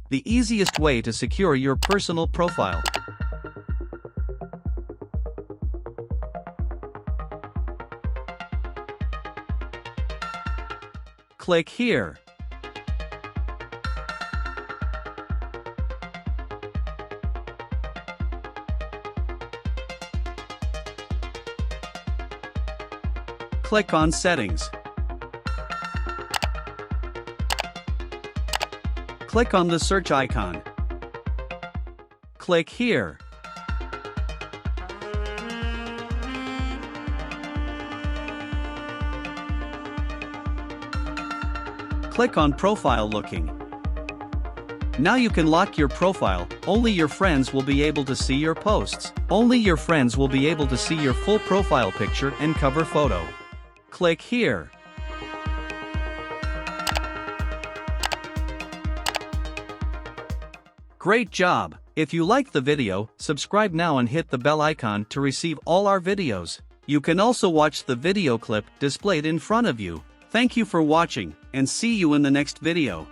the easiest way to secure your personal profile. Click here. Click on Settings. Click on the search icon. Click here. Click on Profile Looking. Now you can lock your profile. Only your friends will be able to see your posts. Only your friends will be able to see your full profile picture and cover photo. Click here. Great job! If you liked the video, subscribe now and hit the bell icon to receive all our videos. You can also watch the video clip displayed in front of you. Thank you for watching, and see you in the next video.